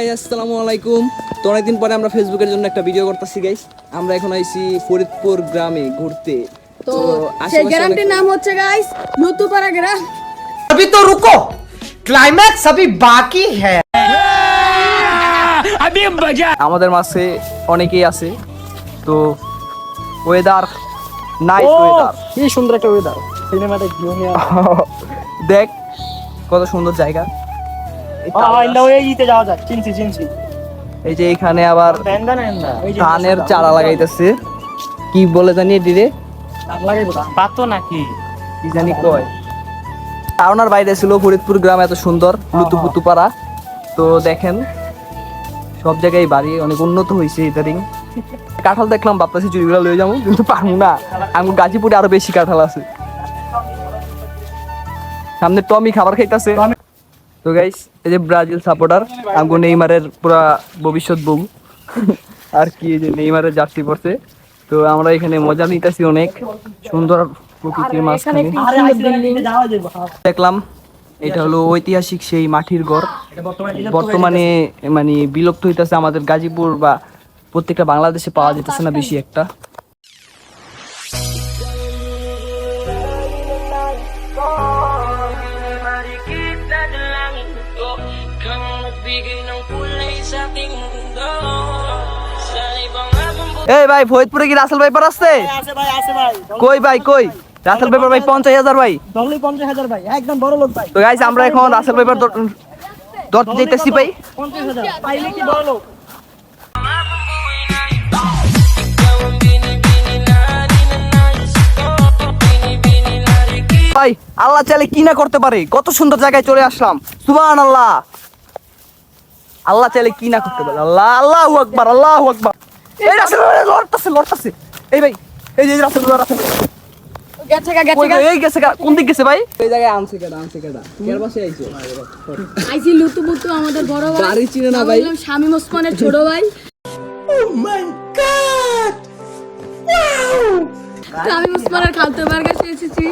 Guys আসসালামু আলাইকুম। তো অনেকদিন পরে আমরা ফেসবুকের জন্য একটা ভিডিও করতেছি গাইস। আমরা এখন আইছি ফরিদপুর গ্রামে ঘুরতে। তো সেই গ্রামটির নাম হচ্ছে গাইস লুতুপাড়া গ্রাম। अभी तो रुको, क्लाइमैक्स अभी बाकी है। अभी मजा। আমাদের মাঝে অনেকেই আছে। তো ওয়েদার নাইস ওয়েদার, কি সুন্দর একটা ওয়েদার। সিনেমাটা ভিউ নিয়ে দেখ কত সুন্দর জায়গা। ইন্দা ওই ইতে যাওয়া যায়। চিনছি এই যে এখানে আবার ধানের চারা লাগাইতেছে, কি বলে জানি দিরে পাতো নাকি কি জানি কয়। ধারণার বাইরে ছিল ফরিদপুর গ্রাম এত সুন্দর লুতুপুতু পাড়া। তো দেখেন সব জায়গায় বাড়ি অনেক উন্নত হয়েছে ইদারিং। কাঁঠাল দেখলাম ভাবতেছি চুরিগুলা লয়ে যাবো, কিন্তু পারবো না। আমার গাজীপুরে আরো বেশি কাঁঠাল আছে। সামনে টমি খাবার খাইতেছে। তো গাইস এই যে ব্রাজিল সাপোর্টার আমগো নেইমারের পুরা ভবিষ্যৎ বউ আর কি, এই যে নেইমারের জার্সি পরছে। তো আমরা এখানে মজা নিতেছি, অনেক সুন্দর প্রকৃতির মাঝখানে দেখলাম। এটা হলো ঐতিহাসিক সেই মাটির ঘর, বর্তমানে মানে বিলুপ্ত হইতেছে আমাদের গাজীপুর বা প্রত্যেকটা বাংলাদেশে পাওয়া যেতেছে না বেশি একটা। এই ভাই ফরিদপুরে কি রাসেল ভাই আসছে? আছে ভাই কই ভাই কই রাসেল পেপার ভাই 50,000 ভাই, দলই 50,000 ভাই, একদম বড় লোক ভাই। তো গাইস আমরা এখন রাসেল পেপার ধরতে যাইতেছি ভাই। 50,000 পাইলে কি বড় লোক। ভাই আল্লাহ চাইলে কি না করতে পারে, কত সুন্দর জায়গায় চলে আসলাম। সুবহানাল্লাহ, আল্লাহ চাইলে কি না করতে পারে। আল্লাহ আল্লাহু আকবার আল্লাহু আকবার। এই রাসেল লড়তাছে এই ভাই, এই যে রাসেল গেছে এই গেছে কোন দিক গেছে ভাই? এই জায়গায় আনছে কেডা কের পাশে আইছো? আইছি লুতুপুতু আমাদের বড় ভাই। গাড়ি চিনে না ভাই? বললাম শামীম ওসমানের ছোট ভাই। ও মাই গড, ওয়াও! শামীম ওসমানের খালতো ভাইয়ের কাছে এসেছি।